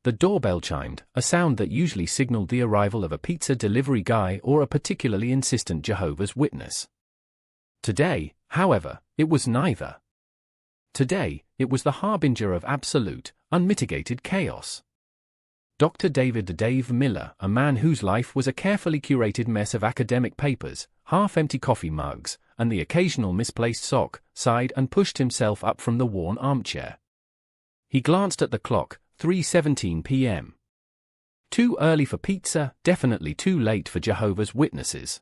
The doorbell chimed, a sound that usually signaled the arrival of a pizza delivery guy or a particularly insistent Jehovah's Witness. Today, however, it was neither. Today, it was the harbinger of absolute, unmitigated chaos. Dr. David Dave Miller, a man whose life was a carefully curated mess of academic papers, half-empty coffee mugs, and the occasional misplaced sock, sighed and pushed himself up from the worn armchair. He glanced at the clock, 3:17 p.m. Too early for pizza, definitely too late for Jehovah's Witnesses.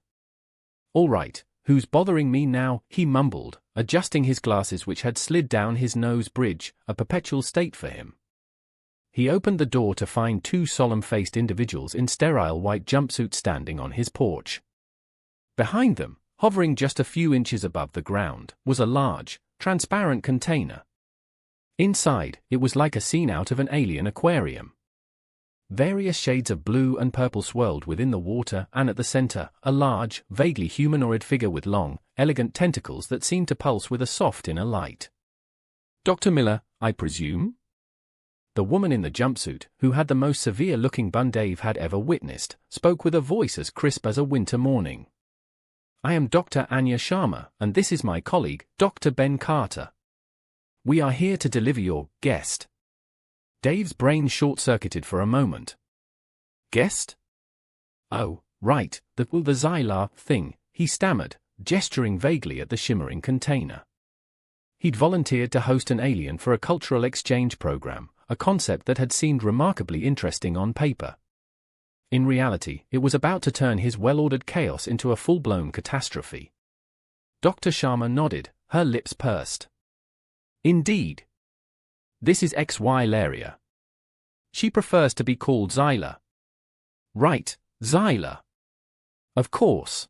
All right, who's bothering me now, he mumbled, adjusting his glasses which had slid down his nose bridge, a perpetual state for him. He opened the door to find two solemn-faced individuals in sterile white jumpsuits standing on his porch. Behind them, hovering just a few inches above the ground, was a large, transparent container. Inside, it was like a scene out of an alien aquarium. Various shades of blue and purple swirled within the water, and at the center, a large, vaguely humanoid figure with long, elegant tentacles that seemed to pulse with a soft inner light. "Dr. Miller, I presume?" The woman in the jumpsuit, who had the most severe-looking bun Dave had ever witnessed, spoke with a voice as crisp as a winter morning. "I am Dr. Anya Sharma, and this is my colleague, Dr. Ben Carter. We are here to deliver your guest." Dave's brain short-circuited for a moment. "Guest? Oh, right, the Zylar thing," he stammered, gesturing vaguely at the shimmering container. He'd volunteered to host an alien for a cultural exchange program, a concept that had seemed remarkably interesting on paper. In reality, it was about to turn his well-ordered chaos into a full-blown catastrophe. Dr. Sharma nodded, her lips pursed. "Indeed. This is HFY Laria. She prefers to be called Zyla." "Right, Zyla. Of course."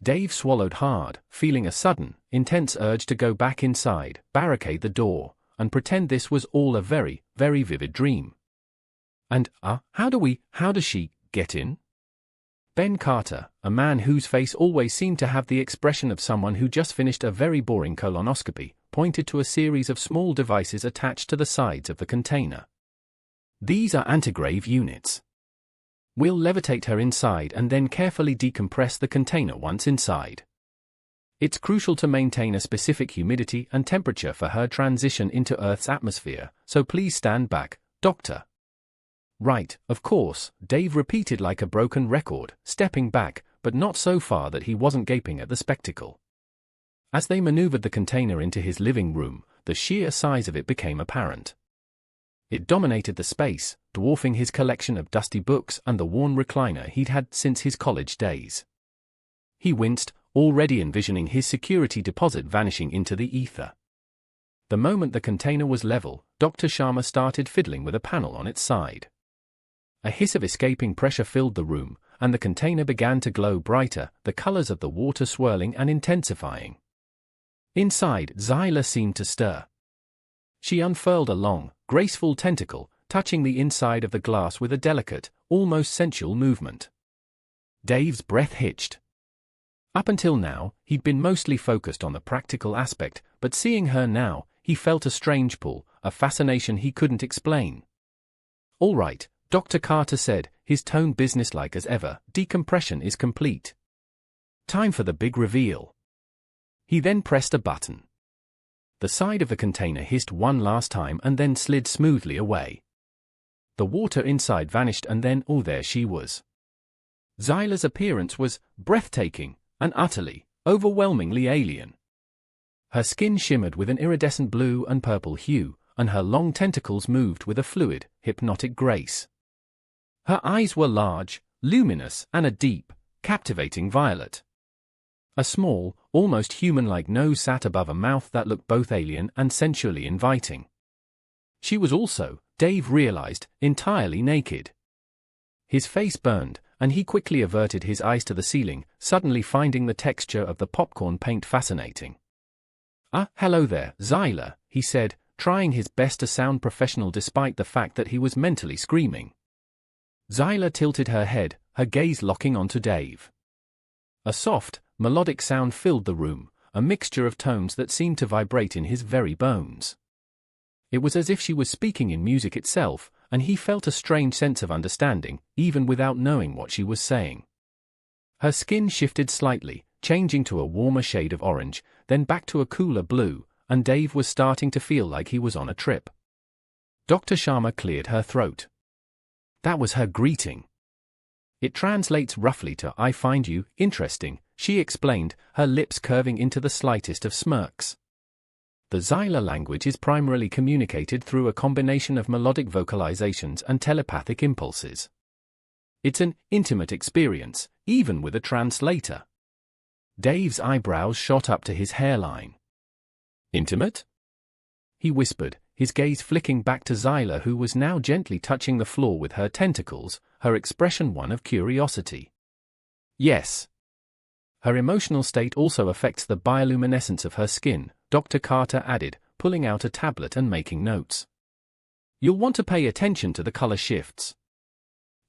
Dave swallowed hard, feeling a sudden, intense urge to go back inside, barricade the door, and pretend this was all a very, very vivid dream. "And, how does she get in?" Ben Carter, a man whose face always seemed to have the expression of someone who just finished a very boring colonoscopy, pointed to a series of small devices attached to the sides of the container. "These are antigrave units. We'll levitate her inside and then carefully decompress the container once inside. It's crucial to maintain a specific humidity and temperature for her transition into Earth's atmosphere, so please stand back, Doctor." "Right, of course," Dave repeated like a broken record, stepping back, but not so far that he wasn't gaping at the spectacle. As they maneuvered the container into his living room, the sheer size of it became apparent. It dominated the space, dwarfing his collection of dusty books and the worn recliner he'd had since his college days. He winced, already envisioning his security deposit vanishing into the ether. The moment the container was level, Dr. Sharma started fiddling with a panel on its side. A hiss of escaping pressure filled the room, and the container began to glow brighter, the colors of the water swirling and intensifying. Inside, Zyla seemed to stir. She unfurled a long, graceful tentacle, touching the inside of the glass with a delicate, almost sensual movement. Dave's breath hitched. Up until now, he'd been mostly focused on the practical aspect, but seeing her now, he felt a strange pull, a fascination he couldn't explain. "All right," Dr. Carter said, his tone businesslike as ever, "decompression is complete. Time for the big reveal." He then pressed a button. The side of the container hissed one last time and then slid smoothly away. The water inside vanished and then, there she was. Zyla's appearance was breathtaking and utterly, overwhelmingly alien. Her skin shimmered with an iridescent blue and purple hue, and her long tentacles moved with a fluid, hypnotic grace. Her eyes were large, luminous, and a deep, captivating violet. A small, almost human-like nose sat above a mouth that looked both alien and sensually inviting. She was also, Dave realized, entirely naked. His face burned, and he quickly averted his eyes to the ceiling, suddenly finding the texture of the popcorn paint fascinating. "Hello there, Zyla," he said, trying his best to sound professional despite the fact that he was mentally screaming. Zyla tilted her head, her gaze locking onto Dave. A soft, melodic sound filled the room, a mixture of tones that seemed to vibrate in his very bones. It was as if she was speaking in music itself, and he felt a strange sense of understanding, even without knowing what she was saying. Her skin shifted slightly, changing to a warmer shade of orange, then back to a cooler blue, and Dave was starting to feel like he was on a trip. Dr. Sharma cleared her throat. That was her greeting. It translates roughly to "I find you interesting," she explained, her lips curving into the slightest of smirks. The Xyla language is primarily communicated through a combination of melodic vocalizations and telepathic impulses. It's an intimate experience, even with a translator. Dave's eyebrows shot up to his hairline. Intimate? He whispered, his gaze flicking back to Xyla, who was now gently touching the floor with her tentacles, her expression one of curiosity. Yes. Her emotional state also affects the bioluminescence of her skin, Dr. Carter added, pulling out a tablet and making notes. You'll want to pay attention to the color shifts.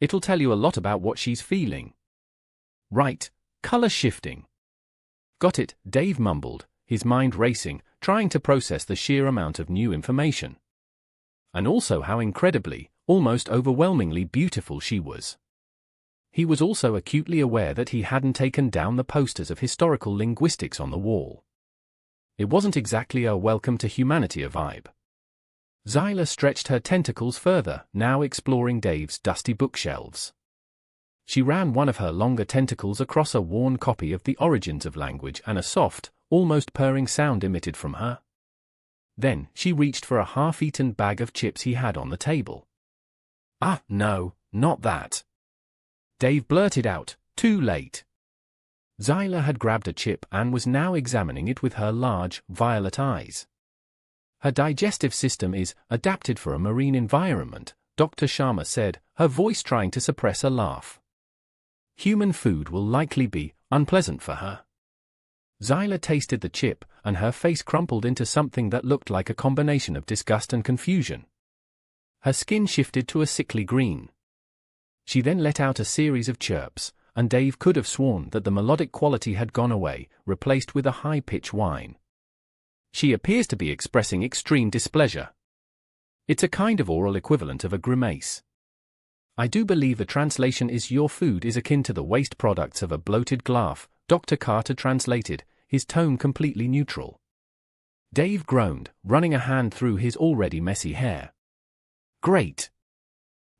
It'll tell you a lot about what she's feeling. Right, color shifting. Got it, Dave mumbled, his mind racing, trying to process the sheer amount of new information. And also how incredibly, almost overwhelmingly beautiful she was. He was also acutely aware that he hadn't taken down the posters of historical linguistics on the wall. It wasn't exactly a welcome to humanity vibe. Xyla stretched her tentacles further, now exploring Dave's dusty bookshelves. She ran one of her longer tentacles across a worn copy of The Origins of Language, and a soft, almost purring sound emitted from her. Then, she reached for a half-eaten bag of chips he had on the table. Ah, no, not that. Dave blurted out, too late. Xyla had grabbed a chip and was now examining it with her large, violet eyes. Her digestive system is adapted for a marine environment, Dr. Sharma said, her voice trying to suppress a laugh. Human food will likely be unpleasant for her. Xyla tasted the chip, and her face crumpled into something that looked like a combination of disgust and confusion. Her skin shifted to a sickly green. She then let out a series of chirps, and Dave could have sworn that the melodic quality had gone away, replaced with a high-pitched whine. She appears to be expressing extreme displeasure. It's a kind of oral equivalent of a grimace. I do believe the translation is "your food is akin to the waste products of a bloated glaf," Dr. Carter translated, his tone completely neutral. Dave groaned, running a hand through his already messy hair. Great.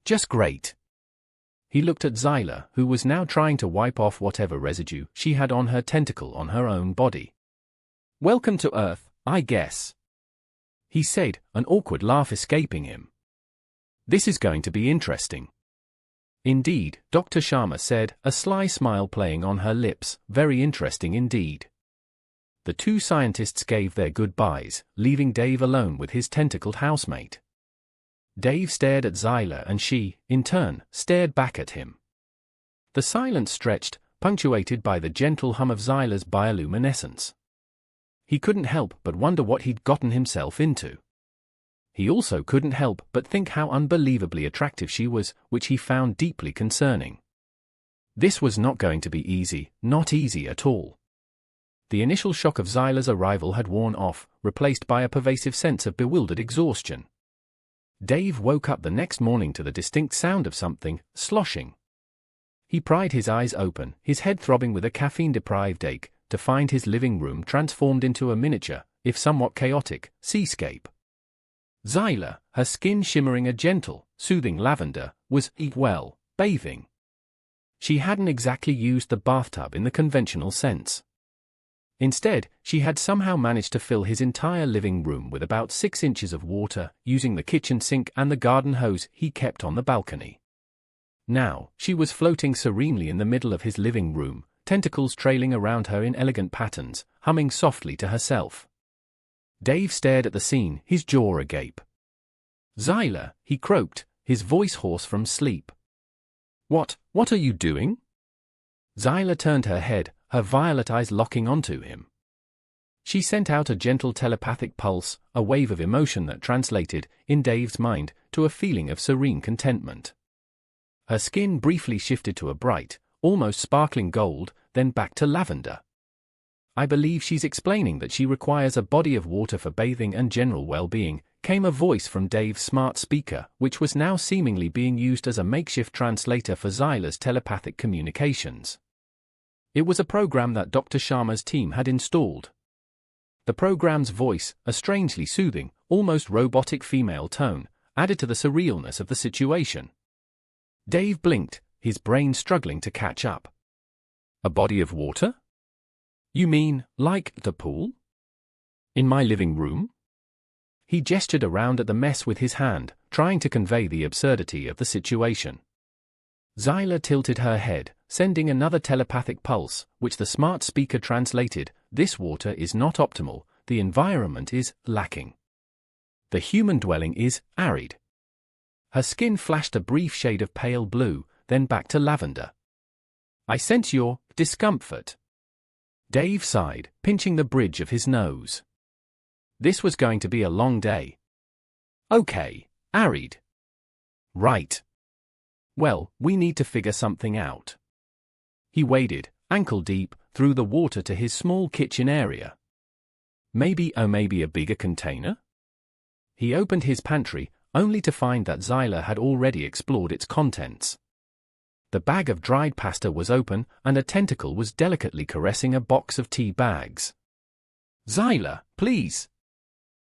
Just great. He looked at Xyla, who was now trying to wipe off whatever residue she had on her tentacle on her own body. Welcome to Earth, I guess. He said, an awkward laugh escaping him. This is going to be interesting. Indeed, Dr. Sharma said, a sly smile playing on her lips, very interesting indeed. The two scientists gave their goodbyes, leaving Dave alone with his tentacled housemate. Dave stared at Xyla and she, in turn, stared back at him. The silence stretched, punctuated by the gentle hum of Xyla's bioluminescence. He couldn't help but wonder what he'd gotten himself into. He also couldn't help but think how unbelievably attractive she was, which he found deeply concerning. This was not going to be easy, not easy at all. The initial shock of Xyla's arrival had worn off, replaced by a pervasive sense of bewildered exhaustion. Dave woke up the next morning to the distinct sound of something sloshing. He pried his eyes open, his head throbbing with a caffeine-deprived ache, to find his living room transformed into a miniature, if somewhat chaotic, seascape. Xyla, her skin shimmering a gentle, soothing lavender, was, well, bathing. She hadn't exactly used the bathtub in the conventional sense. Instead, she had somehow managed to fill his entire living room with about 6 inches of water, using the kitchen sink and the garden hose he kept on the balcony. Now, she was floating serenely in the middle of his living room, tentacles trailing around her in elegant patterns, humming softly to herself. Dave stared at the scene, his jaw agape. Xyla, he croaked, his voice hoarse from sleep. What are you doing? Xyla turned her head, her violet eyes locking onto him. She sent out a gentle telepathic pulse, a wave of emotion that translated, in Dave's mind, to a feeling of serene contentment. Her skin briefly shifted to a bright, almost sparkling gold, then back to lavender. I believe she's explaining that she requires a body of water for bathing and general well-being, came a voice from Dave's smart speaker, which was now seemingly being used as a makeshift translator for Zyla's telepathic communications. It was a program that Dr. Sharma's team had installed. The program's voice, a strangely soothing, almost robotic female tone, added to the surrealness of the situation. Dave blinked, his brain struggling to catch up. A body of water? You mean, like the pool? In my living room? He gestured around at the mess with his hand, trying to convey the absurdity of the situation. Zyla tilted her head, sending another telepathic pulse, which the smart speaker translated. This water is not optimal, the environment is lacking. The human dwelling is arid. Her skin flashed a brief shade of pale blue, then back to lavender. I sense your discomfort. Dave sighed, pinching the bridge of his nose. This was going to be a long day. Okay, arid. Right. Well, we need to figure something out. He waded, ankle deep, through the water to his small kitchen area. Maybe a bigger container? He opened his pantry, only to find that Zyla had already explored its contents. The bag of dried pasta was open, and a tentacle was delicately caressing a box of tea bags. Zyla, please!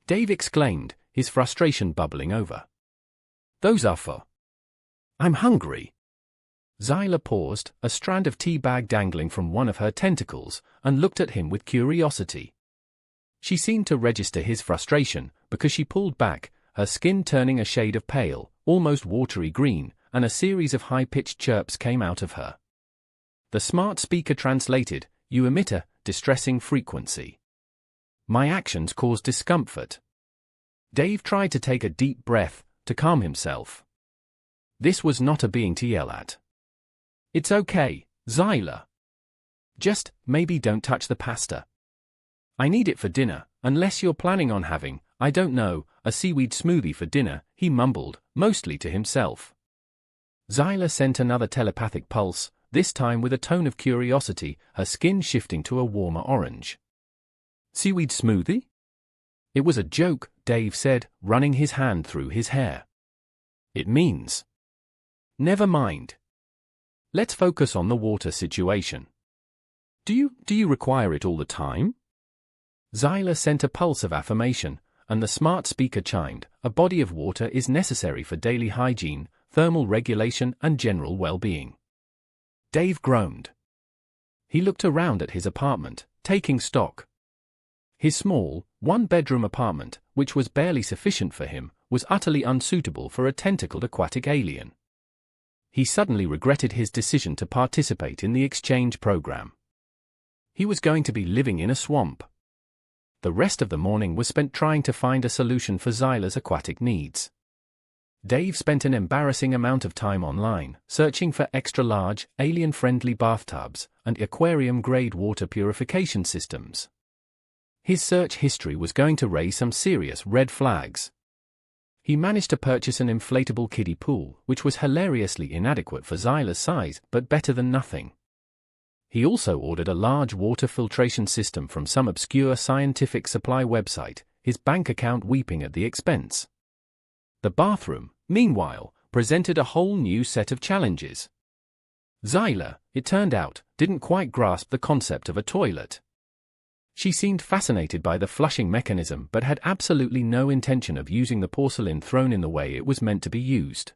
Dave exclaimed, his frustration bubbling over. Those are for... I'm hungry. Zyla paused, a strand of tea bag dangling from one of her tentacles, and looked at him with curiosity. She seemed to register his frustration, because she pulled back, her skin turning a shade of pale, almost watery green, and a series of high-pitched chirps came out of her. The smart speaker translated, "You emit a distressing frequency. My actions cause discomfort." Dave tried to take a deep breath, to calm himself. This was not a being to yell at. It's okay, Zyla. Just, maybe don't touch the pasta. I need it for dinner, unless you're planning on having, I don't know, a seaweed smoothie for dinner, he mumbled, mostly to himself. Zyla sent another telepathic pulse, this time with a tone of curiosity, her skin shifting to a warmer orange. Seaweed smoothie? It was a joke, Dave said, running his hand through his hair. It means... Never mind. Let's focus on the water situation. Do you require it all the time? Zyla sent a pulse of affirmation, and the smart speaker chimed, a body of water is necessary for daily hygiene, thermal regulation and general well-being. Dave groaned. He looked around at his apartment, taking stock. His small, one-bedroom apartment, which was barely sufficient for him, was utterly unsuitable for a tentacled aquatic alien. He suddenly regretted his decision to participate in the exchange program. He was going to be living in a swamp. The rest of the morning was spent trying to find a solution for Zyla's aquatic needs. Dave spent an embarrassing amount of time online, searching for extra-large, alien-friendly bathtubs and aquarium-grade water purification systems. His search history was going to raise some serious red flags. He managed to purchase an inflatable kiddie pool, which was hilariously inadequate for Zyla's size, but better than nothing. He also ordered a large water filtration system from some obscure scientific supply website, his bank account weeping at the expense. The bathroom, meanwhile, presented a whole new set of challenges. Zyla, it turned out, didn't quite grasp the concept of a toilet. She seemed fascinated by the flushing mechanism but had absolutely no intention of using the porcelain throne in the way it was meant to be used.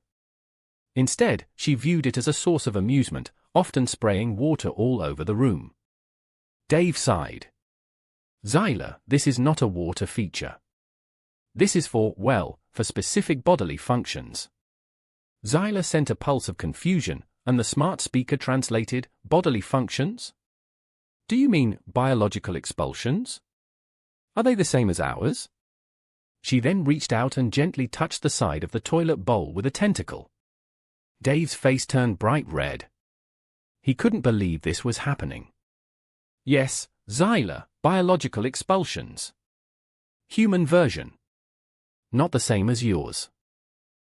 Instead, she viewed it as a source of amusement, often spraying water all over the room. Dave sighed. Zyla, this is not a water feature. This is for specific bodily functions. Zyla sent a pulse of confusion, and the smart speaker translated, bodily functions? Do you mean biological expulsions? Are they the same as ours? She then reached out and gently touched the side of the toilet bowl with a tentacle. Dave's face turned bright red. He couldn't believe this was happening. Yes, Zyla, biological expulsions. Human version. Not the same as yours.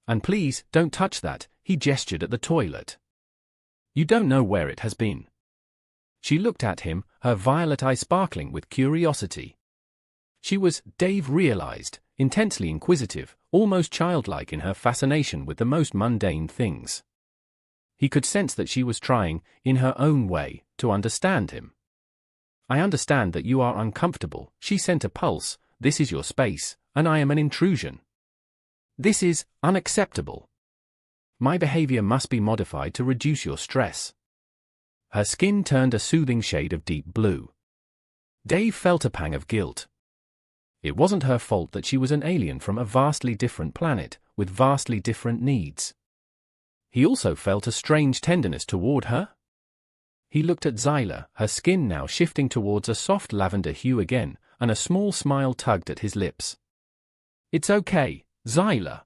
And please, don't touch that, he gestured at the toilet. You don't know where it has been. She looked at him, her violet eye sparkling with curiosity. She was, Dave realized, intensely inquisitive, almost childlike in her fascination with the most mundane things. He could sense that she was trying, in her own way, to understand him. I understand that you are uncomfortable, she sent a pulse. This is your space, and I am an intrusion. This is unacceptable. My behavior must be modified to reduce your stress. Her skin turned a soothing shade of deep blue. Dave felt a pang of guilt. It wasn't her fault that she was an alien from a vastly different planet, with vastly different needs. He also felt a strange tenderness toward her. He looked at Zyla, her skin now shifting towards a soft lavender hue again, and a small smile tugged at his lips. It's okay, Zyla.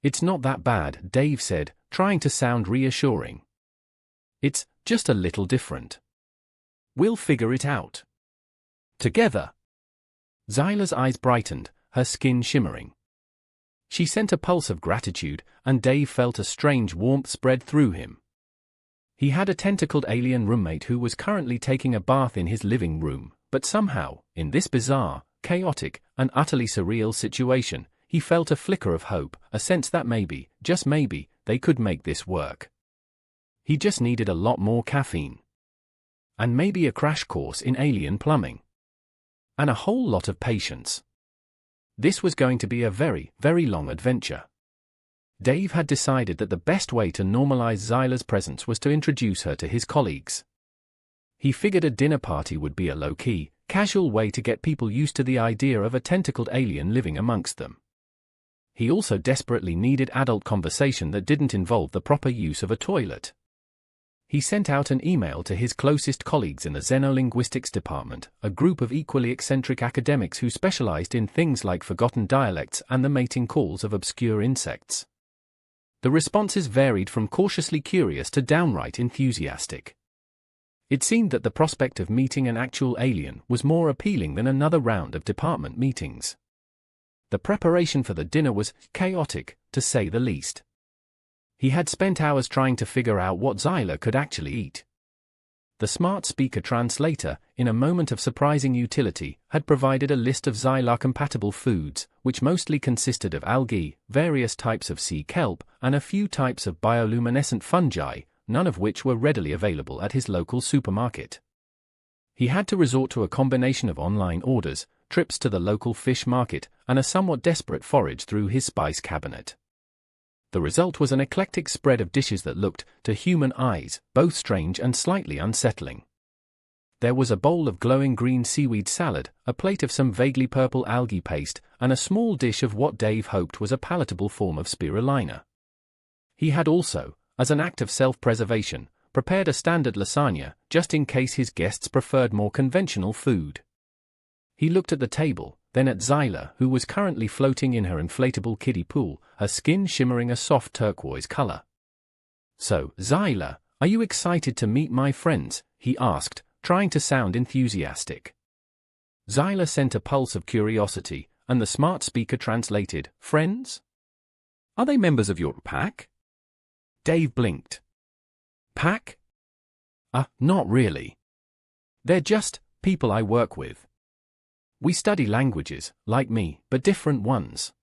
It's not that bad, Dave said, trying to sound reassuring. It's just a little different. We'll figure it out. Together. Zyla's eyes brightened, her skin shimmering. She sent a pulse of gratitude, and Dave felt a strange warmth spread through him. He had a tentacled alien roommate who was currently taking a bath in his living room, but somehow, in this bizarre, chaotic, and utterly surreal situation, he felt a flicker of hope, a sense that maybe, just maybe, they could make this work. He just needed a lot more caffeine. And maybe a crash course in alien plumbing. And a whole lot of patience. This was going to be a very, very long adventure. Dave had decided that the best way to normalize Zyla's presence was to introduce her to his colleagues. He figured a dinner party would be a low-key, casual way to get people used to the idea of a tentacled alien living amongst them. He also desperately needed adult conversation that didn't involve the proper use of a toilet. He sent out an email to his closest colleagues in the Xenolinguistics department, a group of equally eccentric academics who specialized in things like forgotten dialects and the mating calls of obscure insects. The responses varied from cautiously curious to downright enthusiastic. It seemed that the prospect of meeting an actual alien was more appealing than another round of department meetings. The preparation for the dinner was chaotic, to say the least. He had spent hours trying to figure out what Zyla could actually eat. The smart speaker translator, in a moment of surprising utility, had provided a list of Zyla-compatible foods, which mostly consisted of algae, various types of sea kelp, and a few types of bioluminescent fungi, none of which were readily available at his local supermarket. He had to resort to a combination of online orders, trips to the local fish market, and a somewhat desperate forage through his spice cabinet. The result was an eclectic spread of dishes that looked, to human eyes, both strange and slightly unsettling. There was a bowl of glowing green seaweed salad, a plate of some vaguely purple algae paste, and a small dish of what Dave hoped was a palatable form of spirulina. He had also, as an act of self-preservation, prepared a standard lasagna, just in case his guests preferred more conventional food. He looked at the table, then at Zyla, who was currently floating in her inflatable kiddie pool, her skin shimmering a soft turquoise color. So, Zyla, are you excited to meet my friends? He asked, trying to sound enthusiastic. Zyla sent a pulse of curiosity, and the smart speaker translated, friends? Are they members of your pack? Dave blinked. Pack? Not really. They're just people I work with. We study languages, like me, but different ones.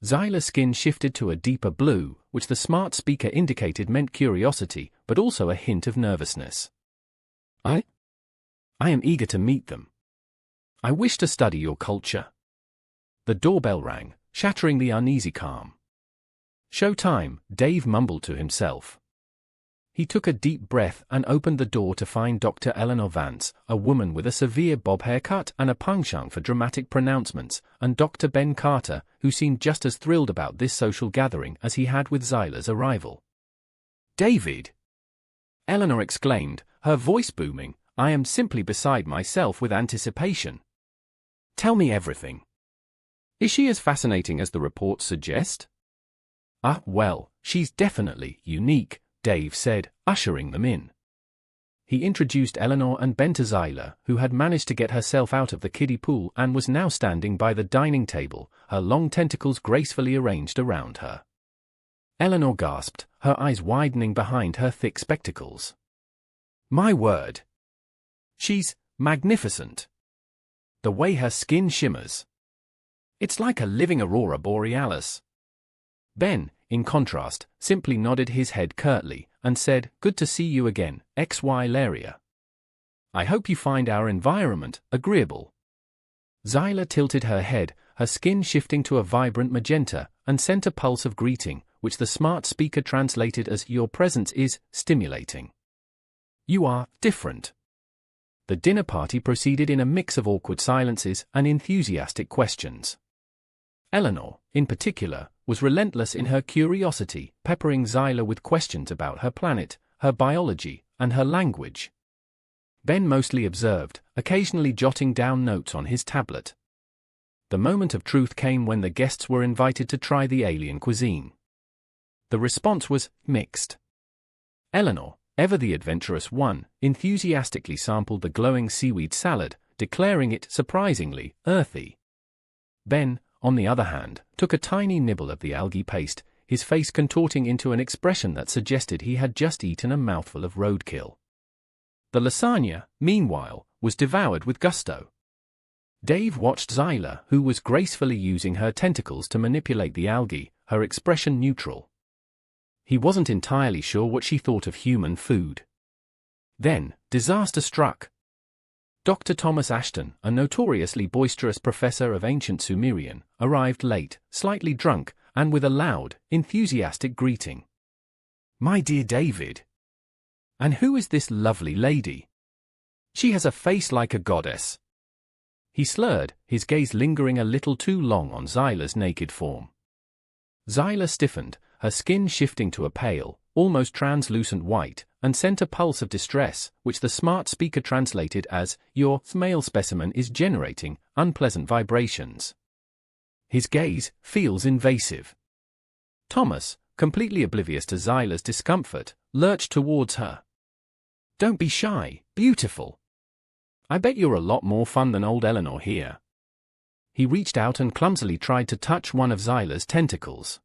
Zyla's skin shifted to a deeper blue, which the smart speaker indicated meant curiosity, but also a hint of nervousness. I am eager to meet them. I wish to study your culture. The doorbell rang, shattering the uneasy calm. Showtime, Dave mumbled to himself. He took a deep breath and opened the door to find Dr. Eleanor Vance, a woman with a severe bob haircut and a penchant for dramatic pronouncements, and Dr. Ben Carter, who seemed just as thrilled about this social gathering as he had with Zyla's arrival. David! Eleanor exclaimed, her voice booming, I am simply beside myself with anticipation. Tell me everything. Is she as fascinating as the reports suggest? Well, she's definitely unique, Dave said, ushering them in. He introduced Eleanor and Ben to Zyla, who had managed to get herself out of the kiddie pool and was now standing by the dining table, her long tentacles gracefully arranged around her. Eleanor gasped, her eyes widening behind her thick spectacles. My word! She's magnificent. The way her skin shimmers. It's like a living aurora borealis. Ben, in contrast, simply nodded his head curtly and said, "Good to see you again, HFY Laria. I hope you find our environment agreeable." Zyla tilted her head, her skin shifting to a vibrant magenta, and sent a pulse of greeting, which the smart speaker translated as, "Your presence is stimulating. You are different." The dinner party proceeded in a mix of awkward silences and enthusiastic questions. Eleanor, in particular, was relentless in her curiosity, peppering Zyla with questions about her planet, her biology, and her language. Ben mostly observed, occasionally jotting down notes on his tablet. The moment of truth came when the guests were invited to try the alien cuisine. The response was mixed. Eleanor, ever the adventurous one, enthusiastically sampled the glowing seaweed salad, declaring it surprisingly earthy. Ben, on the other hand, took a tiny nibble of the algae paste, his face contorting into an expression that suggested he had just eaten a mouthful of roadkill. The lasagna, meanwhile, was devoured with gusto. Dave watched Zyla, who was gracefully using her tentacles to manipulate the algae, her expression neutral. He wasn't entirely sure what she thought of human food. Then, disaster struck. Dr. Thomas Ashton, a notoriously boisterous professor of ancient Sumerian, arrived late, slightly drunk, and with a loud, enthusiastic greeting. "My dear David. And who is this lovely lady? She has a face like a goddess." He slurred, his gaze lingering a little too long on Zyla's naked form. Zyla stiffened, her skin shifting to a pale, almost translucent white, and sent a pulse of distress, which the smart speaker translated as, "Your male specimen is generating unpleasant vibrations. His gaze feels invasive." Thomas, completely oblivious to Zyla's discomfort, lurched towards her. "Don't be shy, beautiful. I bet you're a lot more fun than old Eleanor here." He reached out and clumsily tried to touch one of Zyla's tentacles.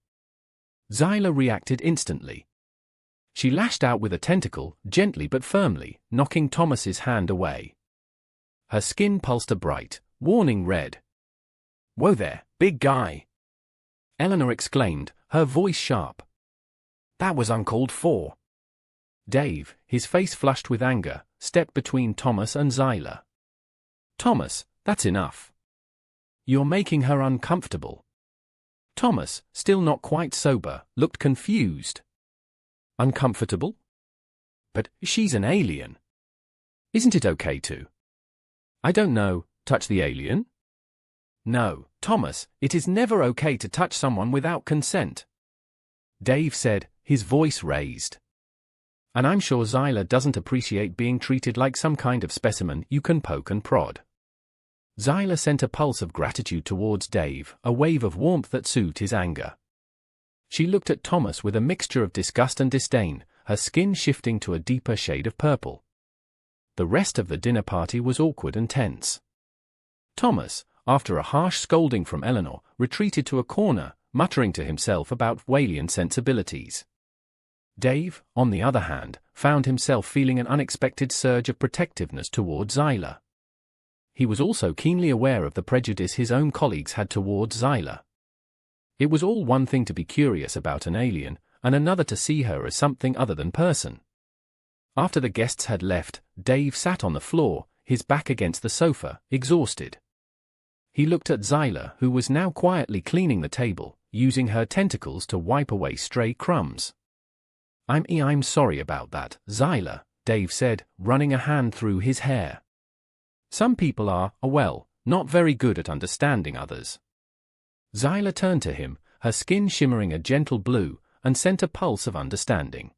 Zyla reacted instantly. She lashed out with a tentacle, gently but firmly, knocking Thomas's hand away. Her skin pulsed a bright, warning red. "Whoa there, big guy!" Eleanor exclaimed, her voice sharp. "That was uncalled for." Dave, his face flushed with anger, stepped between Thomas and Zyla. "Thomas, that's enough. You're making her uncomfortable." Thomas, still not quite sober, looked confused. "Uncomfortable? But she's an alien. Isn't it okay to?" "I don't know, touch the alien?" "No, Thomas, it is never okay to touch someone without consent," Dave said, his voice raised. "And I'm sure Zyla doesn't appreciate being treated like some kind of specimen you can poke and prod." Zyla sent a pulse of gratitude towards Dave, a wave of warmth that soothed his anger. She looked at Thomas with a mixture of disgust and disdain, her skin shifting to a deeper shade of purple. The rest of the dinner party was awkward and tense. Thomas, after a harsh scolding from Eleanor, retreated to a corner, muttering to himself about Walian sensibilities. Dave, on the other hand, found himself feeling an unexpected surge of protectiveness toward Zyla. He was also keenly aware of the prejudice his own colleagues had toward Zyla. It was all one thing to be curious about an alien, and another to see her as something other than person. After the guests had left, Dave sat on the floor, his back against the sofa, exhausted. He looked at Zyla, who was now quietly cleaning the table, using her tentacles to wipe away stray crumbs. I'm sorry about that, Zyla," Dave said, running a hand through his hair. "Some people are, well, not very good at understanding others." Zyla turned to him, her skin shimmering a gentle blue, and sent a pulse of understanding.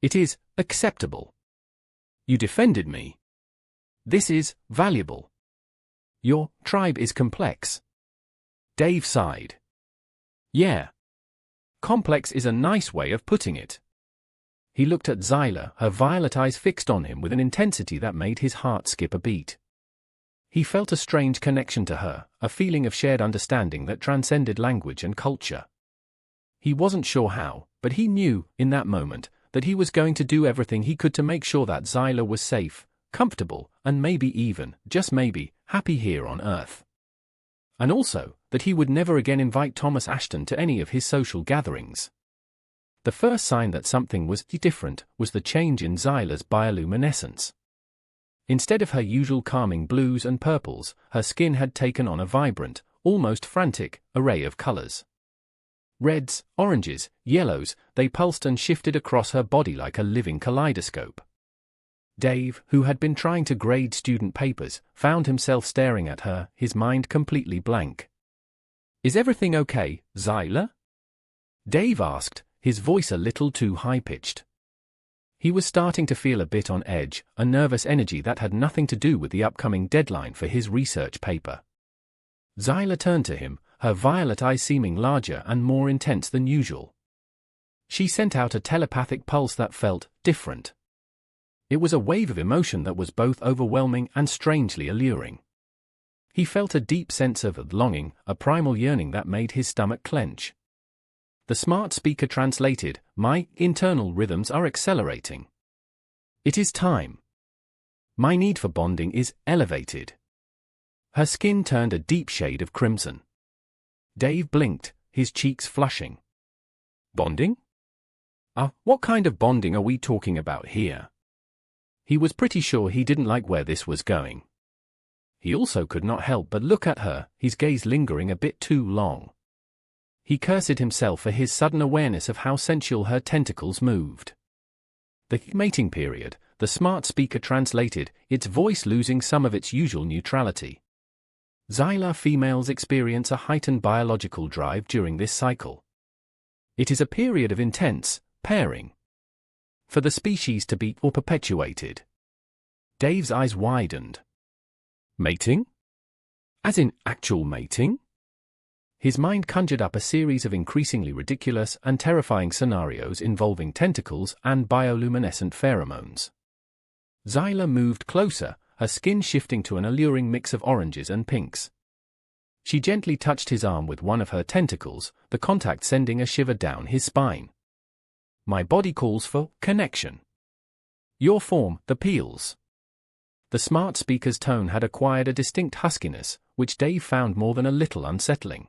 "It is acceptable. You defended me. This is valuable. Your tribe is complex." Dave sighed. "Yeah. Complex is a nice way of putting it." He looked at Zyla, her violet eyes fixed on him with an intensity that made his heart skip a beat. He felt a strange connection to her, a feeling of shared understanding that transcended language and culture. He wasn't sure how, but he knew, in that moment, that he was going to do everything he could to make sure that Zyla was safe, comfortable, and maybe even, just maybe, happy here on Earth. And also, that he would never again invite Thomas Ashton to any of his social gatherings. The first sign that something was different was the change in Zyla's bioluminescence. Instead of her usual calming blues and purples, her skin had taken on a vibrant, almost frantic, array of colors. Reds, oranges, yellows, they pulsed and shifted across her body like a living kaleidoscope. Dave, who had been trying to grade student papers, found himself staring at her, his mind completely blank. "Is everything okay, Zyla?" Dave asked, his voice a little too high-pitched. He was starting to feel a bit on edge, a nervous energy that had nothing to do with the upcoming deadline for his research paper. Zyla turned to him, her violet eyes seeming larger and more intense than usual. She sent out a telepathic pulse that felt different. It was a wave of emotion that was both overwhelming and strangely alluring. He felt a deep sense of longing, a primal yearning that made his stomach clench. The smart speaker translated, "My internal rhythms are accelerating. It is time. My need for bonding is elevated." Her skin turned a deep shade of crimson. Dave blinked, his cheeks flushing. "Bonding? What kind of bonding are we talking about here?" He was pretty sure he didn't like where this was going. He also could not help but look at her, his gaze lingering a bit too long. He cursed himself for his sudden awareness of how sensual her tentacles moved. "The mating period," the smart speaker translated, its voice losing some of its usual neutrality. Zyla females experience a heightened biological drive during this cycle. It is a period of intense pairing. For the species to be perpetuated. Dave's eyes widened. Mating? As in actual mating? His mind conjured up a series of increasingly ridiculous and terrifying scenarios involving tentacles and bioluminescent pheromones. Zyla moved closer, her skin shifting to an alluring mix of oranges and pinks. She gently touched his arm with one of her tentacles, the contact sending a shiver down his spine. "My body calls for connection. Your form, the peels." The smart speaker's tone had acquired a distinct huskiness, which Dave found more than a little unsettling.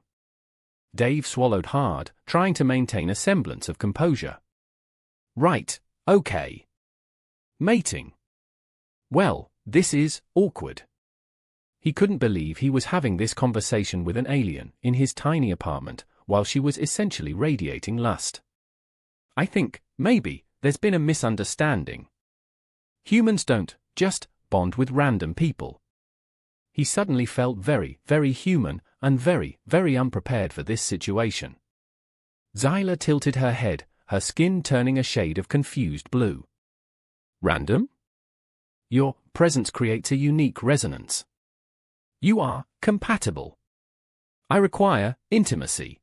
Dave swallowed hard, trying to maintain a semblance of composure. "Right, okay. Mating. Well, this is awkward." He couldn't believe he was having this conversation with an alien in his tiny apartment, while she was essentially radiating lust. "I think, maybe, there's been a misunderstanding. Humans don't just bond with random people." He suddenly felt very, very human, and very, very unprepared for this situation. Zyla tilted her head, her skin turning a shade of confused blue. "Random? Your presence creates a unique resonance. You are compatible. I require intimacy."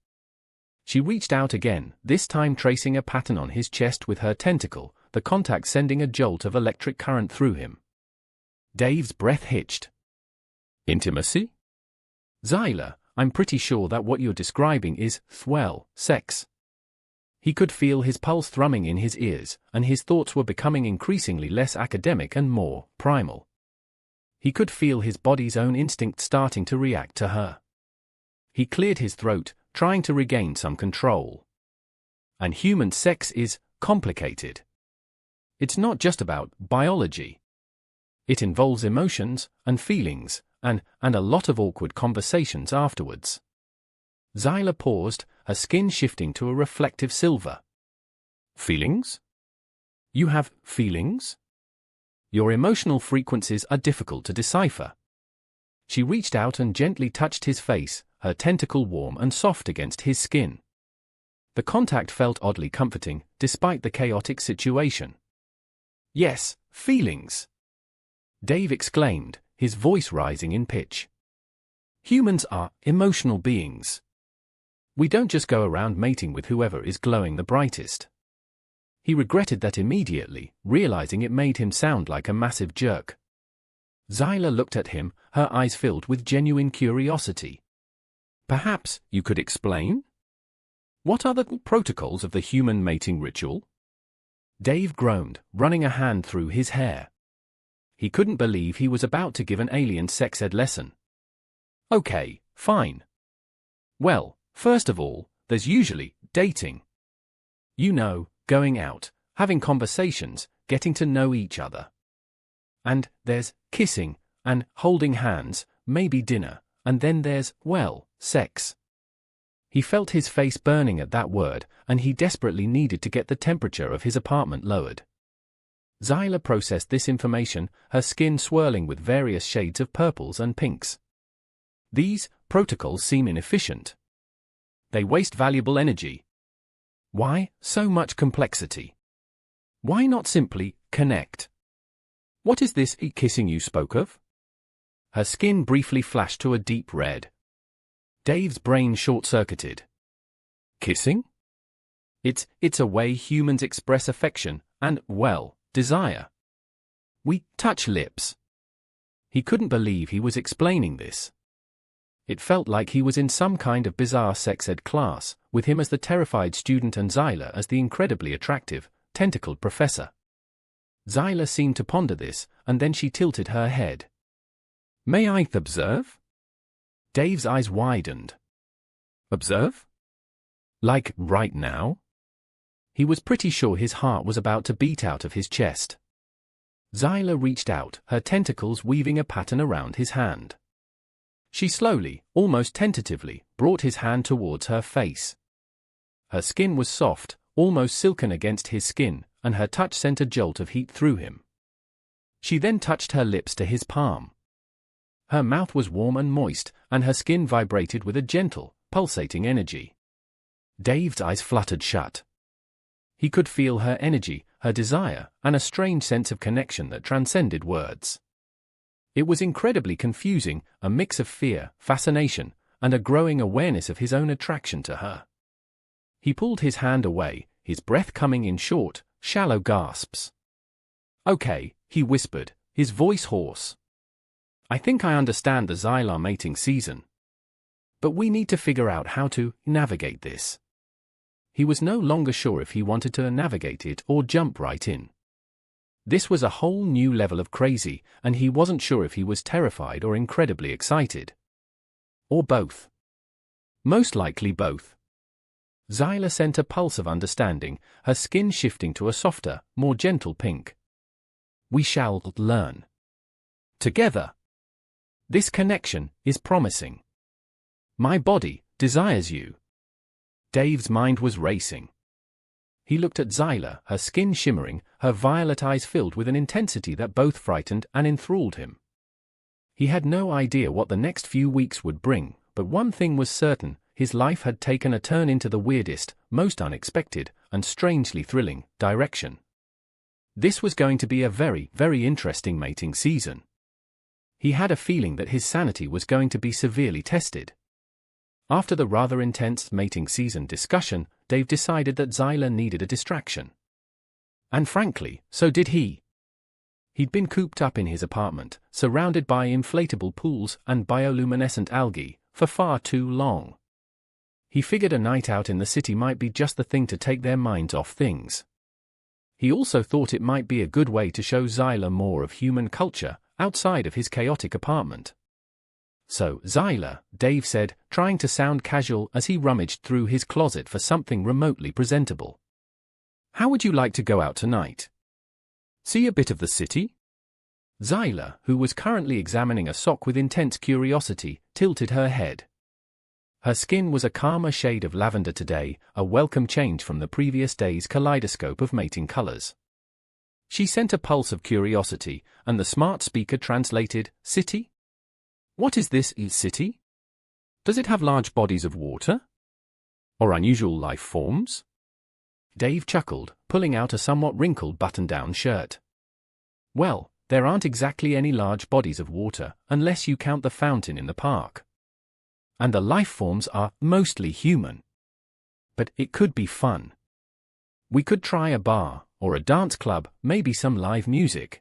She reached out again, this time tracing a pattern on his chest with her tentacle, the contact sending a jolt of electric current through him. Dave's breath hitched. "Intimacy? Zyla, I'm pretty sure that what you're describing is, well, sex." He could feel his pulse thrumming in his ears, and his thoughts were becoming increasingly less academic and more primal. He could feel his body's own instinct starting to react to her. He cleared his throat, trying to regain some control. And human sex is complicated. It's not just about biology. It involves emotions and feelings, and a lot of awkward conversations afterwards. Zyla paused, her skin shifting to a reflective silver. "Feelings? You have feelings? Your emotional frequencies are difficult to decipher." She reached out and gently touched his face, her tentacle warm and soft against his skin. The contact felt oddly comforting, despite the chaotic situation. "Yes, feelings," Dave exclaimed, his voice rising in pitch. "Humans are emotional beings. We don't just go around mating with whoever is glowing the brightest." He regretted that immediately, realizing it made him sound like a massive jerk. Zyla looked at him, her eyes filled with genuine curiosity. "Perhaps you could explain? What are the protocols of the human mating ritual?" Dave groaned, running a hand through his hair. he couldn't believe he was about to give an alien sex ed lesson. Okay, fine. Well, first of all, there's usually dating. You know, going out, having conversations, getting to know each other. And there's kissing, and holding hands, maybe dinner, and then there's, well, sex. He felt his face burning at that word, and he desperately needed to get the temperature of his apartment lowered. Zyla processed this information, her skin swirling with various shades of purples and pinks. These protocols seem inefficient. They waste valuable energy. Why so much complexity? Why not simply connect? What is this kissing you spoke of? Her skin briefly flashed to a deep red. Dave's brain short-circuited. Kissing? It's a way humans express affection and, well, desire. We touch lips. He couldn't believe he was explaining this. It felt like he was in some kind of bizarre sex ed class, with him as the terrified student and Zyla as the incredibly attractive, tentacled professor. Zyla seemed to ponder this, and then she tilted her head. May I observe? Dave's eyes widened. Observe? Like right now? He was pretty sure his heart was about to beat out of his chest. Zyla reached out, her tentacles weaving a pattern around his hand. She slowly, almost tentatively, brought his hand towards her face. Her skin was soft, almost silken against his skin, and her touch sent a jolt of heat through him. She then touched her lips to his palm. Her mouth was warm and moist, and her skin vibrated with a gentle, pulsating energy. Dave's eyes fluttered shut. He could feel her energy, her desire, and a strange sense of connection that transcended words. It was incredibly confusing, a mix of fear, fascination, and a growing awareness of his own attraction to her. He pulled his hand away, his breath coming in short, shallow gasps. Okay, he whispered, his voice hoarse. I think I understand the Xylar mating season. But we need to figure out how to navigate this. He was no longer sure if he wanted to navigate it or jump right in. This was a whole new level of crazy, and he wasn't sure if he was terrified or incredibly excited. Or both. Most likely both. Zyla sent a pulse of understanding, her skin shifting to a softer, more gentle pink. We shall learn. Together. This connection is promising. My body desires you. Dave's mind was racing. He looked at Zyla, her skin shimmering, her violet eyes filled with an intensity that both frightened and enthralled him. He had no idea what the next few weeks would bring, but one thing was certain, his life had taken a turn into the weirdest, most unexpected, and strangely thrilling direction. This was going to be a very, very interesting mating season. He had a feeling that his sanity was going to be severely tested. After the rather intense mating season discussion, Dave decided that Zyla needed a distraction. And frankly, so did he. He'd been cooped up in his apartment, surrounded by inflatable pools and bioluminescent algae, for far too long. He figured a night out in the city might be just the thing to take their minds off things. He also thought it might be a good way to show Zyla more of human culture, outside of his chaotic apartment. So, Zyla, Dave said, trying to sound casual as he rummaged through his closet for something remotely presentable. How would you like to go out tonight? See a bit of the city? Zyla, who was currently examining a sock with intense curiosity, tilted her head. Her skin was a calmer shade of lavender today, a welcome change from the previous day's kaleidoscope of mating colors. She sent a pulse of curiosity, and the smart speaker translated, City? What is this city? Does it have large bodies of water? Or unusual life forms? Dave chuckled, pulling out a somewhat wrinkled button-down shirt. Well, there aren't exactly any large bodies of water, unless you count the fountain in the park. And the life forms are mostly human. But it could be fun. We could try a bar, or a dance club, maybe some live music.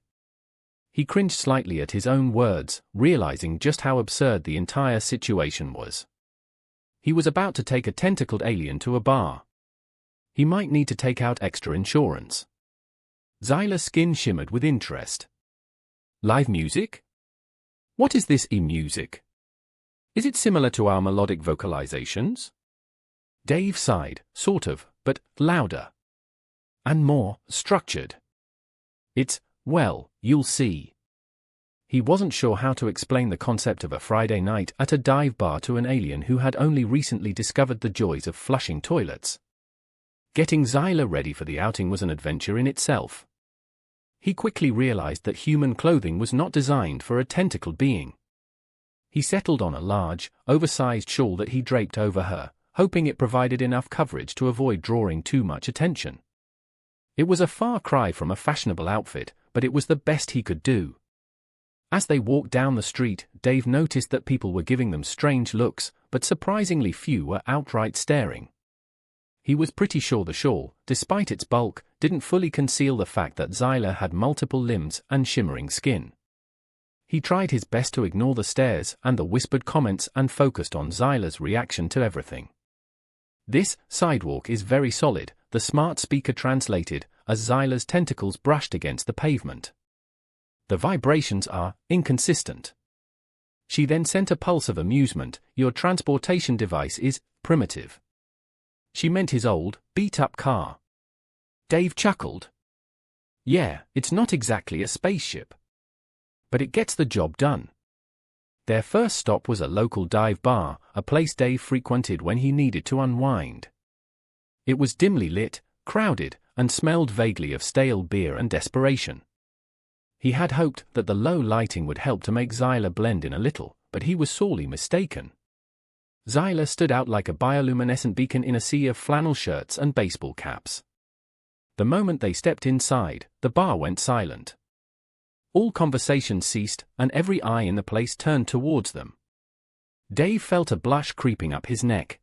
He cringed slightly at his own words, realizing just how absurd the entire situation was. He was about to take a tentacled alien to a bar. He might need to take out extra insurance. Zyla's skin shimmered with interest. Live music? What is this e-music? Is it similar to our melodic vocalizations? Dave sighed, sort of, but louder. And more structured. It's, well, you'll see. He wasn't sure how to explain the concept of a Friday night at a dive bar to an alien who had only recently discovered the joys of flushing toilets. Getting Zyla ready for the outing was an adventure in itself. He quickly realized that human clothing was not designed for a tentacled being. He settled on a large, oversized shawl that he draped over her, hoping it provided enough coverage to avoid drawing too much attention. It was a far cry from a fashionable outfit, but it was the best he could do. As they walked down the street, Dave noticed that people were giving them strange looks, but surprisingly few were outright staring. He was pretty sure the shawl, despite its bulk, didn't fully conceal the fact that Zyla had multiple limbs and shimmering skin. He tried his best to ignore the stares and the whispered comments and focused on Zyla's reaction to everything. "This sidewalk is very solid," the smart speaker translated, as Zyla's tentacles brushed against the pavement. "The vibrations are inconsistent." She then sent a pulse of amusement. "Your transportation device is primitive." She meant his old, beat-up car. Dave chuckled. "Yeah, it's not exactly a spaceship. But it gets the job done." Their first stop was a local dive bar, a place Dave frequented when he needed to unwind. It was dimly lit, crowded, and smelled vaguely of stale beer and desperation. He had hoped that the low lighting would help to make Zyla blend in a little, but he was sorely mistaken. Zyla stood out like a bioluminescent beacon in a sea of flannel shirts and baseball caps. The moment they stepped inside, the bar went silent. All conversation ceased, and every eye in the place turned towards them. Dave felt a blush creeping up his neck.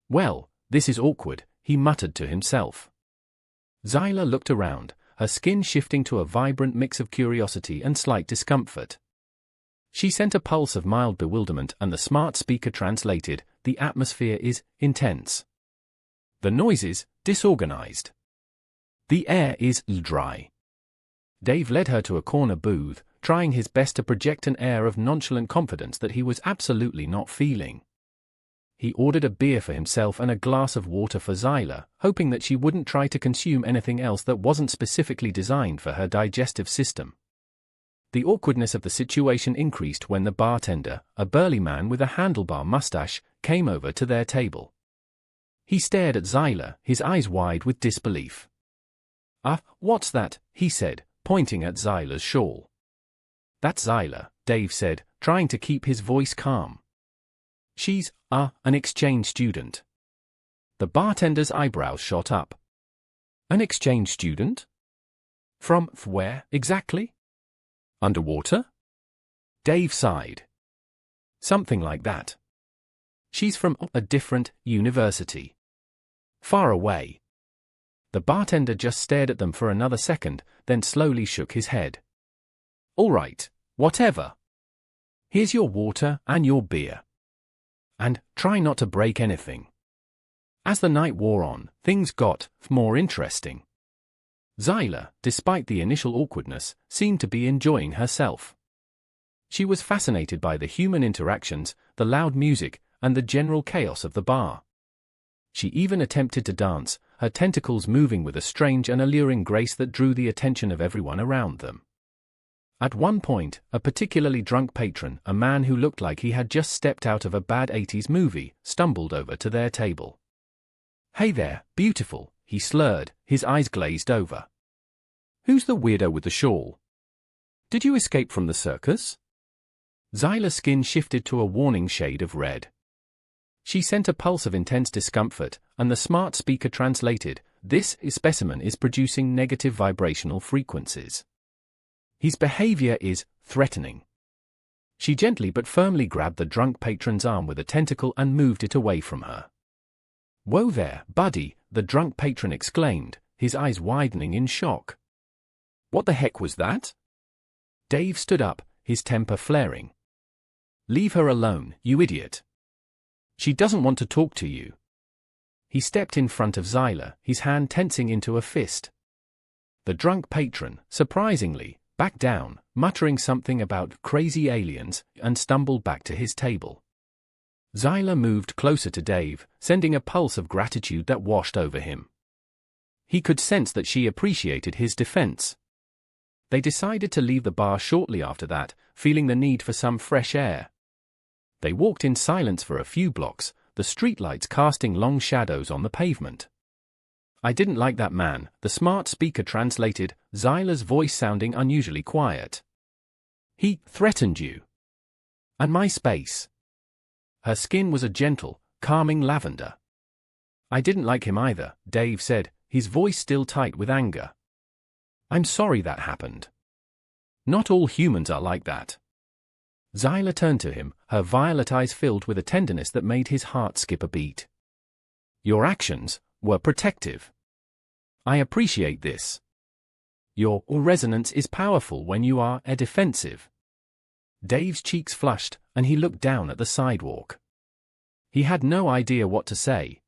"Well, this is awkward," he muttered to himself. Zyla looked around, her skin shifting to a vibrant mix of curiosity and slight discomfort. She sent a pulse of mild bewilderment, and the smart speaker translated, "The atmosphere is intense. The noises, disorganized. The air is dry." Dave led her to a corner booth, trying his best to project an air of nonchalant confidence that he was absolutely not feeling. He ordered a beer for himself and a glass of water for Zyla, hoping that she wouldn't try to consume anything else that wasn't specifically designed for her digestive system. The awkwardness of the situation increased when the bartender, a burly man with a handlebar mustache, came over to their table. He stared at Zyla, his eyes wide with disbelief. What's that?" he said, pointing at Zyla's shawl. "That's Zyla," Dave said, trying to keep his voice calm. "She's, an exchange student." The bartender's eyebrows shot up. "An exchange student? From where, exactly? Underwater?" Dave sighed. "Something like that. She's from a different university. Far away." The bartender just stared at them for another second, then slowly shook his head. "All right, whatever. Here's your water and your beer. And try not to break anything." As the night wore on, things got more interesting. Zyla, despite the initial awkwardness, seemed to be enjoying herself. She was fascinated by the human interactions, the loud music, and the general chaos of the bar. She even attempted to dance, her tentacles moving with a strange and alluring grace that drew the attention of everyone around them. At one point, a particularly drunk patron, a man who looked like he had just stepped out of a bad 80s movie, stumbled over to their table. "Hey there, beautiful," he slurred, his eyes glazed over. "Who's the weirdo with the shawl? Did you escape from the circus?" Zyla's skin shifted to a warning shade of red. She sent a pulse of intense discomfort, and the smart speaker translated, "This specimen is producing negative vibrational frequencies. His behavior is threatening." She gently but firmly grabbed the drunk patron's arm with a tentacle and moved it away from her. "Whoa there, buddy," the drunk patron exclaimed, his eyes widening in shock. "What the heck was that?" Dave stood up, his temper flaring. "Leave her alone, you idiot. She doesn't want to talk to you." He stepped in front of Zyla, his hand tensing into a fist. The drunk patron, surprisingly, backed down, muttering something about crazy aliens, and stumbled back to his table. Zyla moved closer to Dave, sending a pulse of gratitude that washed over him. He could sense that she appreciated his defense. They decided to leave the bar shortly after that, feeling the need for some fresh air. They walked in silence for a few blocks, the streetlights casting long shadows on the pavement. "I didn't like that man," the smart speaker translated, Zyla's voice sounding unusually quiet. "He threatened you. And my space." Her skin was a gentle, calming lavender. "I didn't like him either," Dave said, his voice still tight with anger. "I'm sorry that happened. Not all humans are like that." Zyla turned to him, her violet eyes filled with a tenderness that made his heart skip a beat. "Your actions were protective. I appreciate this. Your resonance is powerful when you are defensive." Dave's cheeks flushed, and he looked down at the sidewalk. He had no idea what to say.